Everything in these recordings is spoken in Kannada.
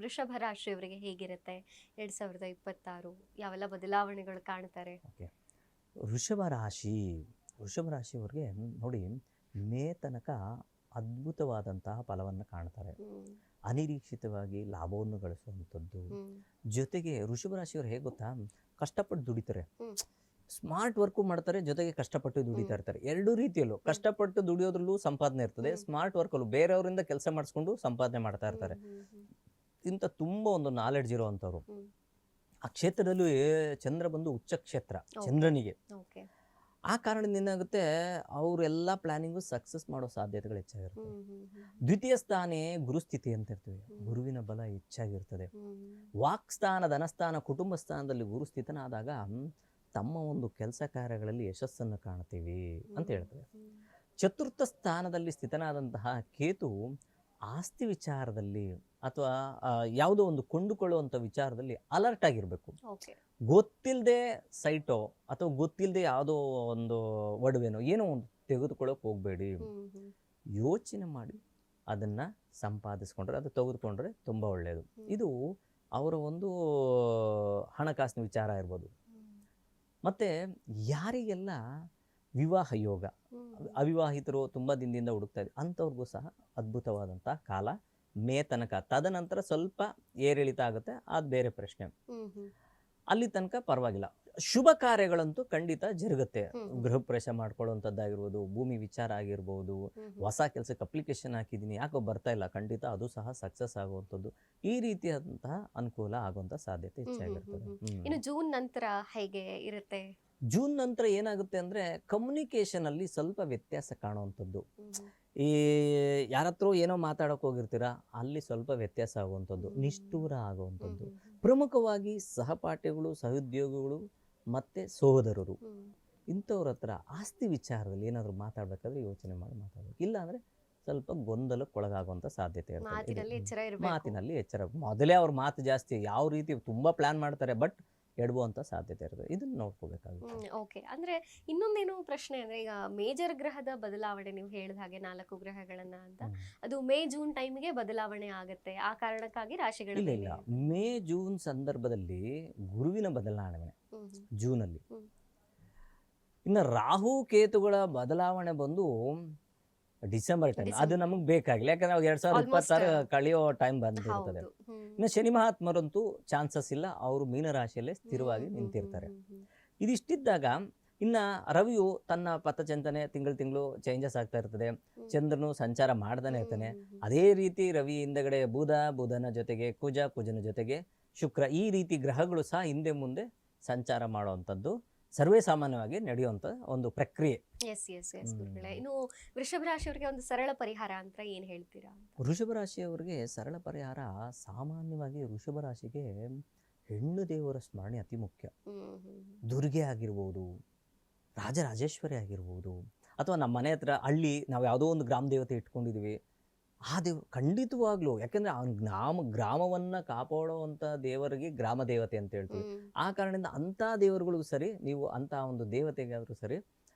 ವೃಷಭ ರಾಶಿಯವರಿಗೆ ಹೇಗಿರುತ್ತೆ 2026 ಯಾವೆಲ್ಲ ಬದಲಾವಣೆಗಳು ಕಾಣ್ತಾರೆ? ಓಕೆ. ವೃಷಭ ರಾಶಿ ವೃಷಭ ರಾಶಿಯವ್ರಿಗೆ ನೋಡಿ, ಮೇ ತನಕ ಅದ್ಭುತವಾದಂತಹ ಫಲವನ್ನು ಕಾಣ್ತಾರೆ. ಅನಿರೀಕ್ಷಿತವಾಗಿ ಲಾಭವನ್ನು ಗಳಿಸುವಂಥದ್ದು. ಜೊತೆಗೆ ವೃಷಭ ರಾಶಿಯವ್ರು ಹೇಗೆ ಗೊತ್ತಾ, ಕಷ್ಟಪಟ್ಟು ದುಡಿತಾರೆ, ಸ್ಮಾರ್ಟ್ ವರ್ಕು ಮಾಡ್ತಾರೆ, ಜೊತೆಗೆ ಕಷ್ಟಪಟ್ಟು ದುಡಿತಾ ಇರ್ತಾರೆ. ಎರಡೂ ರೀತಿಯಲ್ಲೂ ಕಷ್ಟಪಟ್ಟು ದುಡಿಯೋದ್ರಲ್ಲೂ ಸಂಪಾದನೆ ಇರ್ತದೆ, ಸ್ಮಾರ್ಟ್ ವರ್ಕಲ್ಲೂ ಬೇರೆಯವರಿಂದ ಕೆಲಸ ಮಾಡಿಸ್ಕೊಂಡು ಸಂಪಾದನೆ ಮಾಡ್ತಾ ಇರ್ತಾರೆ. ಇಂಥ ತುಂಬ ಒಂದು ನಾಲೆಡ್ಜ್ ಇರುವಂಥವ್ರು. ಆ ಕ್ಷೇತ್ರದಲ್ಲೂ ಚಂದ್ರ ಬಂದು ಉಚ್ಚ ಕ್ಷೇತ್ರ ಚಂದ್ರನಿಗೆ. ಆ ಕಾರಣದಿಂದ ಏನಾಗುತ್ತೆ, ಅವರೆಲ್ಲ ಪ್ಲಾನಿಂಗು ಸಕ್ಸಸ್ ಮಾಡೋ ಸಾಧ್ಯತೆಗಳು ಹೆಚ್ಚಾಗಿರ್ತವೆ. ದ್ವಿತೀಯ ಸ್ಥಾನೇ ಗುರುಸ್ಥಿತಿ ಅಂತ ಇರ್ತೀವಿ, ಗುರುವಿನ ಬಲ ಹೆಚ್ಚಾಗಿರ್ತದೆ. ವಾಕ್ಸ್ಥಾನ, ಧನಸ್ಥಾನ, ಕುಟುಂಬ ಸ್ಥಾನದಲ್ಲಿ ಗುರು ಸ್ಥಿತನಾದಾಗ ತಮ್ಮ ಒಂದು ಕೆಲಸ ಕಾರ್ಯಗಳಲ್ಲಿ ಯಶಸ್ಸನ್ನು ಕಾಣ್ತೀವಿ ಅಂತ ಹೇಳ್ತದೆ. ಚತುರ್ಥ ಸ್ಥಾನದಲ್ಲಿ ಸ್ಥಿತನಾದಂತಹ ಕೇತು ಆಸ್ತಿ ವಿಚಾರದಲ್ಲಿ ಅಥವಾ ಯಾವುದೋ ಒಂದು ಕೊಂಡುಕೊಳ್ಳುವಂಥ ವಿಚಾರದಲ್ಲಿ ಅಲರ್ಟ್ ಆಗಿರಬೇಕು. ಗೊತ್ತಿಲ್ಲದೆ ಸೈಟೋ ಅಥವಾ ಗೊತ್ತಿಲ್ಲದೆ ಯಾವುದೋ ಒಂದು ಒಡವೆನೋ ಏನೋ ಒಂದು ತೆಗೆದುಕೊಳ್ಳೋಕೆ ಹೋಗಬೇಡಿ. ಯೋಚನೆ ಮಾಡಿ ಅದನ್ನು ಸಂಪಾದಿಸ್ಕೊಂಡ್ರೆ, ಅದು ತೆಗೆದುಕೊಂಡ್ರೆ ತುಂಬ ಒಳ್ಳೆಯದು. ಇದು ಅವರ ಒಂದು ಹಣಕಾಸಿನ ವಿಚಾರ ಇರ್ಬೋದು. ಮತ್ತು ಯಾರಿಗೆಲ್ಲ ವಿವಾಹ ಯೋಗ, ಅವಿವಾಹಿತರು ತುಂಬ ದಿನದಿಂದ ಹುಡುಕ್ತಾ ಇದ್ದಾರೆ ಅಂಥವ್ರಿಗೂ ಸಹ ಅದ್ಭುತವಾದಂಥ ಕಾಲ ಮೇ ತನಕ. ತದನಂತರ ಸ್ವಲ್ಪ ಏರಿಳಿತ ಆಗುತ್ತೆ, ಅದು ಬೇರೆ ಪ್ರಶ್ನೆ. ಅಲ್ಲಿ ತನಕ ಪರವಾಗಿಲ್ಲ. ಶುಭ ಕಾರ್ಯಗಳಂತೂ ಖಂಡಿತ ಜರುಗುತ್ತೆ. ಗೃಹ ಪ್ರವೇಶ ಮಾಡ್ಕೊಳ್ಳುವಂಥದ್ದಾಗಿರ್ಬೋದು, ಭೂಮಿ ವಿಚಾರ ಆಗಿರ್ಬೋದು, ಹೊಸ ಕೆಲಸಕ್ಕೆ ಅಪ್ಲಿಕೇಶನ್ ಹಾಕಿದ್ದೀನಿ ಯಾಕೋ ಬರ್ತಾ ಇಲ್ಲ, ಖಂಡಿತ ಅದು ಸಹ ಸಕ್ಸಸ್ ಆಗುವಂಥದ್ದು. ಈ ರೀತಿಯಾದಂತಹ ಅನುಕೂಲ ಆಗುವಂಥ ಸಾಧ್ಯತೆ ಹೆಚ್ಚಾಗಿರ್ತದೆ. ಇನ್ನು ಜೂನ್ ನಂತರ ಹೇಗೆ ಇರುತ್ತೆ? ಜೂನ್ ನಂತರ ಏನಾಗುತ್ತೆ ಅಂದರೆ, ಕಮ್ಯುನಿಕೇಷನ್ ಅಲ್ಲಿ ಸ್ವಲ್ಪ ವ್ಯತ್ಯಾಸ ಕಾಣುವಂಥದ್ದು. ಈ ಯಾರತ್ರ ಏನೋ ಮಾತಾಡೋಕೆ ಹೋಗಿರ್ತೀರಾ, ಅಲ್ಲಿ ಸ್ವಲ್ಪ ವ್ಯತ್ಯಾಸ ಆಗುವಂಥದ್ದು, ನಿಷ್ಠೂರ ಆಗುವಂಥದ್ದು. ಪ್ರಮುಖವಾಗಿ ಸಹಪಾಠಿಗಳು, ಸಹೋದ್ಯೋಗಿಗಳು ಮತ್ತು ಸಹೋದರರು ಇಂಥವ್ರ ಹತ್ರ ಆಸ್ತಿ ವಿಚಾರದಲ್ಲಿ ಏನಾದರೂ ಮಾತಾಡಬೇಕಾದ್ರೆ ಯೋಚನೆ ಮಾಡಿ ಮಾತಾಡಬೇಕು. ಇಲ್ಲಾಂದರೆ ಸ್ವಲ್ಪ ಗೊಂದಲಕ್ಕೊಳಗಾಗುವಂಥ ಸಾಧ್ಯತೆ ಇರ್ತದೆ. ಮಾತಿನಲ್ಲಿ ಎಚ್ಚರ. ಮೊದಲೇ ಅವ್ರ ಮಾತು ಜಾಸ್ತಿ, ಯಾವ ರೀತಿ ತುಂಬ ಪ್ಲ್ಯಾನ್ ಮಾಡ್ತಾರೆ, ಬಟ್ ಎಡವುವಂಥ ಸಾಧ್ಯತೆ ಇರ್ತದೆ. ಇದನ್ನು ನೋಡ್ಕೋಬೇಕಾಗುತ್ತೆ. ಓಕೆ. ಅಂದರೆ ಇನ್ನೊಂದೇನು ಪ್ರಶ್ನೆ ಅಂದರೆ, ಈಗ ಮೇಜರ್ ಗ್ರಹದ ಬದಲಾವಣೆ ನೀವು ಹೇಳಿದ ಹಾಗೆ 4 ಗ್ರಹಗಳನ್ನ ಅಂತ, ಅದು ಮೇ ಜೂನ್ ಟೈಮ್ಗೆ ಬದಲಾವಣೆ ಆಗುತ್ತೆ, ಆ ಕಾರಣಕ್ಕಾಗಿ ರಾಶಿಗಳ ಇಲ್ಲ, ಮೇ ಜೂನ್ ಸಂದರ್ಭದಲ್ಲಿ ಗುರುವಿನ ಬದಲಾವಣೆ ಜೂನಲ್ಲಿ. ಇನ್ನು ರಾಹು ಕೇತುಗಳ ಬದಲಾವಣೆ ಬಂದು ಡಿಸೆಂಬರ್ ಟೈಮ್, ಅದು ನಮಗೆ ಬೇಕಾಗಿಲ್ಲ, ಯಾಕಂದ್ರೆ 2026 ಕಳೆಯೋ ಟೈಮ್ ಬಂದಿರ್ತದೆ. ಇನ್ನು ಶನಿ ಮಹಾತ್ಮರಂತೂ ಚಾನ್ಸಸ್ ಇಲ್ಲ, ಅವರು ಮೀನರಾಶಿಯಲ್ಲೇ ಸ್ಥಿರವಾಗಿ ನಿಂತಿರ್ತಾರೆ. ಇದಿಷ್ಟಿದ್ದಾಗ ಇನ್ನು ರವಿಯು ತನ್ನ ಪಥಚಿಂತನೆ ತಿಂಗಳು ಚೇಂಜಸ್ ಆಗ್ತಾ ಇರ್ತದೆ. ಚಂದ್ರನು ಸಂಚಾರ ಮಾಡ್ತಾನೆ ಇರ್ತಾನೆ. ಅದೇ ರೀತಿ ರವಿ ಹಿಂದಗಡೆ ಬುಧನ ಜೊತೆಗೆ ಕುಜನ ಜೊತೆಗೆ ಶುಕ್ರ, ಈ ರೀತಿ ಗ್ರಹಗಳು ಸಹ ಹಿಂದೆ ಮುಂದೆ ಸಂಚಾರ ಮಾಡುವಂಥದ್ದು ಸರ್ವೇ ಸಾಮಾನ್ಯವಾಗಿ ನಡೆಯುವಂಥ ಒಂದು ಪ್ರಕ್ರಿಯೆ. ಇನ್ನು ವೃಷಭ ರಾಶಿಯವರಿಗೆ ಒಂದು ಸರಳ ಪರಿಹಾರ ಅಂತ ಏನು ಹೇಳ್ತೀರಾ? ವೃಷಭ ರಾಶಿಯವರಿಗೆ ಸರಳ ಪರಿಹಾರ, ಸಾಮಾನ್ಯವಾಗಿ ವೃಷಭ ರಾಶಿಗೆ ಹೆಣ್ಣು ದೇವರ ಸ್ಮರಣೆ ಅತಿ ಮುಖ್ಯ. ದುರ್ಗೆ ಆಗಿರ್ಬೋದು, ರಾಜರಾಜೇಶ್ವರಿ ಆಗಿರ್ಬೋದು, ಅಥವಾ ನಮ್ಮ ಮನೆ ಹತ್ರ ಹಳ್ಳಿ ನಾವು ಯಾವುದೋ ಒಂದು ಗ್ರಾಮ ದೇವತೆ ಇಟ್ಕೊಂಡಿದ್ದೀವಿ, ಆ ದೇವರು ಖಂಡಿತವಾಗ್ಲೂ, ಯಾಕೆಂದರೆ ಅವ್ನು ಗ್ರಾಮವನ್ನು ಕಾಪಾಡುವಂಥ ದೇವರಿಗೆ ಗ್ರಾಮ ದೇವತೆ ಅಂತ ಹೇಳ್ತೀವಿ. ಆ ಕಾರಣದಿಂದ ಅಂಥ ದೇವರುಗಳಿಗೂ ಸರಿ, ನೀವು ಅಂಥ ಒಂದು ದೇವತೆಗಾದರೂ ಸರಿ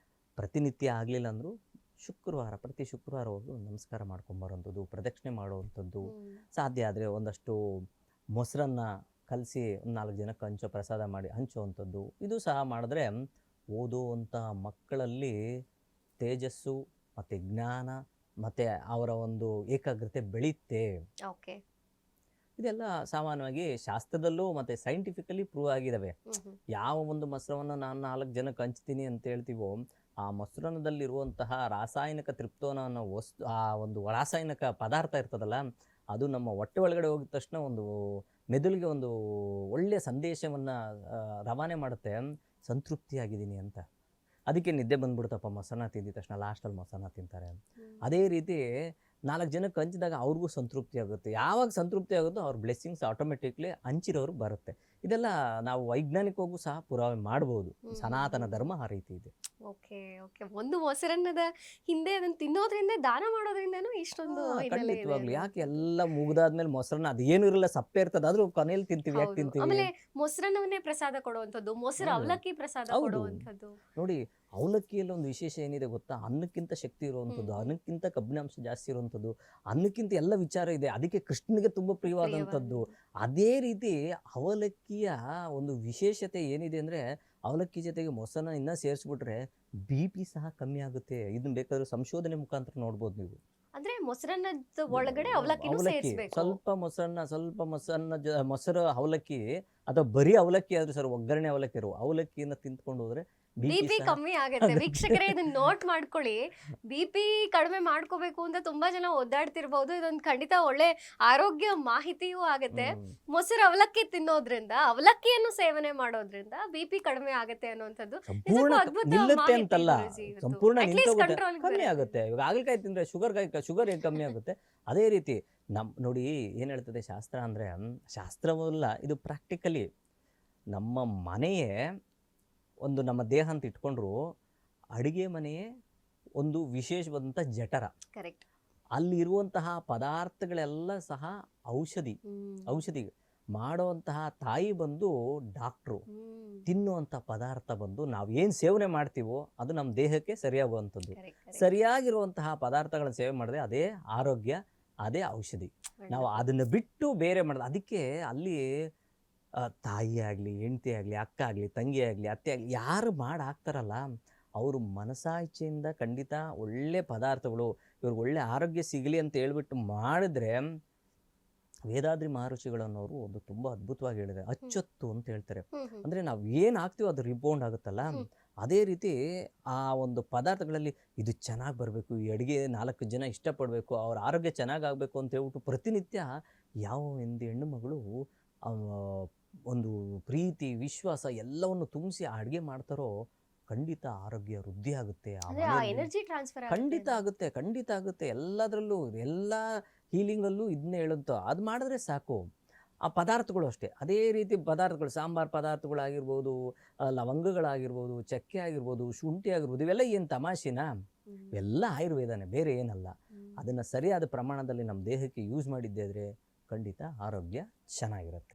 ಪ್ರತಿನಿತ್ಯ ಆಗಲಿಲ್ಲ ಅಂದರೂ ಪ್ರತಿ ಶುಕ್ರವಾರ ಹೋಗಿ ನಮಸ್ಕಾರ ಮಾಡ್ಕೊಂಬರೋವಂಥದ್ದು, ಪ್ರದಕ್ಷಿಣೆ ಮಾಡುವಂಥದ್ದು. ಸಾಧ್ಯ ಆದರೆ ಒಂದಷ್ಟು ಮೊಸರನ್ನು ಕಲಸಿ 4 ಜನಕ್ಕೆ ಹಂಚೋ, ಪ್ರಸಾದ ಮಾಡಿ ಹಂಚುವಂಥದ್ದು. ಇದು ಸಹ ಮಾಡಿದ್ರೆ ಓದುವಂಥ ಮಕ್ಕಳಲ್ಲಿ ತೇಜಸ್ಸು ಮತ್ತು ಜ್ಞಾನ ಮತ್ತು ಅವರ ಒಂದು ಏಕಾಗ್ರತೆ ಬೆಳೆಯುತ್ತೆ. ಇದೆಲ್ಲ ಸಾಮಾನ್ಯವಾಗಿ ಶಾಸ್ತ್ರದಲ್ಲೂ ಮತ್ತು ಸೈಂಟಿಫಿಕಲಿ ಪ್ರೂವ್ ಆಗಿದ್ದಾವೆ. ಯಾವ ಒಂದು ಮೊಸರವನ್ನು ನಾನು 4 ಜನಕ್ಕೆ ಹಂಚ್ತೀನಿ ಅಂತ ಹೇಳ್ತೀವೋ, ಆ ಮೊಸರನದಲ್ಲಿರುವಂತಹ ರಾಸಾಯನಿಕ ತೃಪ್ತೋನ ಅನ್ನೋ ಆ ಒಂದು ರಾಸಾಯನಿಕ ಪದಾರ್ಥ ಇರ್ತದಲ್ಲ, ಅದು ನಮ್ಮ ಹೊಟ್ಟೆ ಒಳಗಡೆ ಹೋಗಿದ ತಕ್ಷಣ ಒಂದು ಮೆದುಳಿಗೆ ಒಂದು ಒಳ್ಳೆಯ ಸಂದೇಶವನ್ನು ರವಾನೆ ಮಾಡುತ್ತೆ, ಸಂತೃಪ್ತಿಯಾಗಿದ್ದೀನಿ ಅಂತ. ಅದಕ್ಕೆ ನಿದ್ದೆ ಬಂದ್ಬಿಡ್ತಪ್ಪ ಮೊಸರನ್ನ ತಿಂದಿದ ತಕ್ಷಣ, ಲಾಸ್ಟಲ್ಲಿ ಮೊಸರನ್ನ ತಿಂತಾರೆ. ಅದೇ ರೀತಿ 4 ಜನಕ್ಕೆ ಹಂಚಿದಾಗ ಅವ್ರಿಗೂ ಸಂತೃಪ್ತಿ ಆಗುತ್ತೆ. ಯಾವಾಗ ಸಂತೃಪ್ತಿ ಆಗುತ್ತೋ ಅವ್ರ ಬ್ಲೆಸ್ಸಿಂಗ್ಸ್ ಆಟೋಮೆಟಿಕ್ಲಿ ಹಂಚಿರೋರು ಬರುತ್ತೆ. ಇದೆಲ್ಲ ನಾವು ವೈಜ್ಞಾನಿಕವಾಗೂ ಸಹ ಪುರಾವೆ ಮಾಡ್ಬೋದು. ಸನಾತನ ಧರ್ಮ ಆ ರೀತಿ ಇದೆ. Okay okay. ಒಂದು ಮೊಸರನ್ನದ ಹಿಂದೆ ಅದನ್ನ ತಿನ್ನೋದ್ರಿಂದ ದಾನ ಮಾಡೋದ್ರಿಂದನೂ ಇಷ್ಟೊಂದು ಹಿನ್ನೆಲೆ ಇದೆ ಖಂಡಿತವಾಗ್ಲು. ಯಾಕೆ ಅನ್ನುವಂಥದ್ದು. ಎಲ್ಲ ಮುಗ್ದಾದ್ಮೇಲೆ ಮೊಸರನ್ನ ಅದೇನು ಇರಲ್ಲ, ಸಪ್ಪೆ ಇರ್ತದೆ, ಆದ್ರೂ ಕೊನೆಯಲ್ಲಿ ತಿಂತೀವಿ. ಯಾಕೆ ಹೌದು. ತಿಂತೀವಿ? ಆಮೇಲೆ ಮೊಸರನ್ನವನ್ನೇ ಪ್ರಸಾದ ಕೊಡುವಂಥದ್ದು, ಮೊಸರು ಹೌದು. ಅವಲಕ್ಕಿ ಪ್ರಸಾದ ಹೌದು. ಕೊಡುವಂಥದ್ದು. ನೋಡಿ, ಅವಲಕ್ಕಿಯಲ್ಲಿ ಒಂದು ವಿಶೇಷ ಏನಿದೆ ಗೊತ್ತಾ? ಅನ್ನಕ್ಕಿಂತ ಶಕ್ತಿ ಇರುವಂಥದ್ದು, ಅನ್ನಕ್ಕಿಂತ ಕಬ್ಬಿನಾಂಶ ಜಾಸ್ತಿ ಇರುವಂಥದ್ದು, ಅನ್ನಕ್ಕಿಂತ ಎಲ್ಲ ವಿಚಾರ ಇದೆ. ಅದಕ್ಕೆ ಕೃಷ್ಣನಿಗೆ ತುಂಬ ಪ್ರಿಯವಾದಂಥದ್ದು. ಅದೇ ರೀತಿ ಅವಲಕ್ಕಿಯ ಒಂದು ವಿಶೇಷತೆ ಏನಿದೆ ಅಂದರೆ, ಅವಲಕ್ಕಿ ಜೊತೆಗೆ ಮೊಸರನ್ನ ಇನ್ನೂ ಸೇರಿಸ್ಬಿಟ್ರೆ ಬಿ ಪಿ ಸಹ ಕಮ್ಮಿ ಆಗುತ್ತೆ. ಇದನ್ನ ಬೇಕಾದ್ರೆ ಸಂಶೋಧನೆ ಮುಖಾಂತರ ನೋಡ್ಬೋದು ನೀವು. ಅಂದ್ರೆ ಮೊಸರನ್ನದ ಒಳಗಡೆ ಅವಲಕ್ಕಿನೂ ಅವಲಕ್ಕಿ ಸೇರಿಸ್ಬೇಕು. ಸ್ವಲ್ಪ ಮೊಸರನ್ನ ಮೊಸರು ಅವಲಕ್ಕಿ ಅಥವಾ ಬರೀ ಅವಲಕ್ಕಿ ಆದ್ರೂ ಸರ್, ಒಗ್ಗರಣೆ ಅವಲಕ್ಕಿ ಇರುವ ಅವಲಕ್ಕಿಯನ್ನ ತಿಂದ್ಕೊಂಡು ಹೋದ್ರೆ ಬಿಪಿ ಕಮ್ಮಿ ಆಗುತ್ತೆ. ವೀಕ್ಷಕರೇ ಇದನ್ನ ನೋಟ್ ಮಾಡ್ಕೊಳ್ಳಿ. ಬಿಪಿ ಕಡಿಮೆ ಮಾಡ್ಕೋಬೇಕು ಅಂತ ತುಂಬಾ ಜನ ಒದ್ದಾಡ್ತಿರ್ಬಹುದು. ಇದೊಂದು ಖಂಡಿತ ಒಳ್ಳೆ ಆರೋಗ್ಯ ಮಾಹಿತಿಯೂ ಆಗುತ್ತೆ. ಮೊಸರು ಅವಲಕ್ಕಿ ತಿನ್ನೋದ್ರಿಂದ, ಅವಲಕ್ಕಿಯನ್ನು ಸೇವನೆ ಮಾಡೋದ್ರಿಂದ ಬಿಪಿ ಕಡಿಮೆ ಆಗುತ್ತೆ ಅನ್ನುವಂಥದ್ದು ಸಂಪೂರ್ಣ ಅದ್ಭುತ ನಿಲ್ಲುತ್ತೆ ಮಾಹಿತಿ ಅಂತಲ್ಲ, ಗುರೂಜಿ ಇವತ್ತು. ಸಂಪೂರ್ಣ At least ನಿಂತೋಗುತ್ತೆ, control ಗೆ ಕಮ್ಮಿ ಬರುತ್ತೆ. ಆಗುತ್ತೆ. ಇವಾಗ ಹಾಗಲಕಾಯಿ ತಿಂದ್ರೆ ಶುಗರ್ ಹೇಗೆ ಕಮ್ಮಿ ಆಗುತ್ತೆ, ಅದೇ ರೀತಿ ನೋಡಿ ಏನ್ ಹೇಳ್ತದೆ ಶಾಸ್ತ್ರ ಅಂದ್ರೆ, ಶಾಸ್ತ್ರವಲ್ಲ ಇದು ಪ್ರಾಕ್ಟಿಕಲಿ ನಮ್ಮ ಮನೆಯೇ ಒಂದು, ನಮ್ಮ ದೇಹ ಅಂತ ಇಟ್ಕೊಂಡ್ರು ಅಡಿಗೆ ಮನೆಯೇ ಒಂದು ವಿಶೇಷವಾದಂಥ ಜಠರ. ಕರೆಕ್ಟ್. ಅಲ್ಲಿರುವಂತಹ ಪದಾರ್ಥಗಳೆಲ್ಲ ಸಹ ಔಷಧಿ ಮಾಡುವಂತಹ ತಾಯಿ ಬಂದು ಡಾಕ್ಟ್ರು, ತಿನ್ನುವಂಥ ಪದಾರ್ಥ ಬಂದು ನಾವು ಏನು ಸೇವನೆ ಮಾಡ್ತೀವೋ ಅದು ನಮ್ಮ ದೇಹಕ್ಕೆ ಸರಿಯಾಗುವಂಥದ್ದು. ಸರಿಯಾಗಿರುವಂತಹ ಪದಾರ್ಥಗಳನ್ನ ಸೇವೆ ಮಾಡಿದ್ರೆ ಅದೇ ಆರೋಗ್ಯ, ಅದೇ ಔಷಧಿ. ನಾವು ಅದನ್ನು ಬಿಟ್ಟು ಬೇರೆ ಮಾಡಿದ್ರೆ, ಅದಕ್ಕೆ ಅಲ್ಲಿ ತಾಯಿ ಆಗಲಿ, ಹೆಂಡತಿ ಆಗಲಿ, ಅಕ್ಕ ಆಗಲಿ, ತಂಗಿ ಆಗಲಿ, ಅತ್ತೆ ಆಗಲಿ, ಯಾರು ಮಾಡಿ ಹಾಕ್ತಾರಲ್ಲ ಅವರು ಮನಸಾಯಿಚೆಯಿಂದ ಖಂಡಿತ ಒಳ್ಳೆ ಪದಾರ್ಥಗಳು, ಇವ್ರಿಗೆ ಒಳ್ಳೆ ಆರೋಗ್ಯ ಸಿಗಲಿ ಅಂತ ಹೇಳ್ಬಿಟ್ಟು ಮಾಡಿದ್ರೆ, ವೇದಾದ್ರಿ ಮಹರ್ಷಿಗಳನ್ನವರು ಒಂದು ತುಂಬ ಅದ್ಭುತವಾಗಿ ಹೇಳಿದ್ದಾರೆ. ಅಚ್ಚೊತ್ತು ಅಂತ ಹೇಳ್ತಾರೆ. ಅಂದರೆ ನಾವು ಏನು ಹಾಕ್ತೀವೋ ಅದು ರಿಬೌಂಡ್ ಆಗುತ್ತಲ್ಲ, ಅದೇ ರೀತಿ ಆ ಒಂದು ಪದಾರ್ಥಗಳಲ್ಲಿ ಇದು ಚೆನ್ನಾಗಿ ಬರಬೇಕು, ಈ ಅಡುಗೆ 4 ಜನ ಇಷ್ಟಪಡಬೇಕು, ಅವ್ರ ಆರೋಗ್ಯ ಚೆನ್ನಾಗಾಗಬೇಕು ಅಂತ ಹೇಳ್ಬಿಟ್ಟು ಪ್ರತಿನಿತ್ಯ ಯಾವ ಒಂದು ಹೆಣ್ಣು ಮಗಳು ಒಂದು ಪ್ರೀತಿ, ವಿಶ್ವಾಸ ಎಲ್ಲವನ್ನು ತುಂಬಿಸಿ ಅಡುಗೆ ಮಾಡ್ತಾರೋ ಖಂಡಿತ ಆರೋಗ್ಯ ವೃದ್ಧಿ ಆಗುತ್ತೆ. ಎನರ್ಜಿ ಟ್ರಾನ್ಸ್ಫರ್ ಖಂಡಿತ ಆಗುತ್ತೆ. ಎಲ್ಲದರಲ್ಲೂ, ಎಲ್ಲ ಹೀಲಿಂಗಲ್ಲೂ ಇದನ್ನೇ ಹೇಳುತ್ತೋ, ಅದು ಮಾಡಿದ್ರೆ ಸಾಕು. ಆ ಪದಾರ್ಥಗಳು ಅಷ್ಟೇ, ಅದೇ ರೀತಿ ಪದಾರ್ಥಗಳು, ಸಾಂಬಾರು ಪದಾರ್ಥಗಳಾಗಿರ್ಬೋದು, ಲವಂಗಗಳಾಗಿರ್ಬೋದು, ಚಕ್ಕೆ ಆಗಿರ್ಬೋದು, ಶುಂಠಿ ಆಗಿರ್ಬೋದು, ಇವೆಲ್ಲ ಏನು ತಮಾಷೆನಾ? ಇವೆಲ್ಲ ಆಯುರ್ವೇದನೇ, ಬೇರೆ ಏನಲ್ಲ. ಅದನ್ನು ಸರಿಯಾದ ಪ್ರಮಾಣದಲ್ಲಿ ನಮ್ಮ ದೇಹಕ್ಕೆ ಯೂಸ್ ಮಾಡಿದ್ದೇ ಖಂಡಿತ ಆರೋಗ್ಯ ಚೆನ್ನಾಗಿರುತ್ತೆ.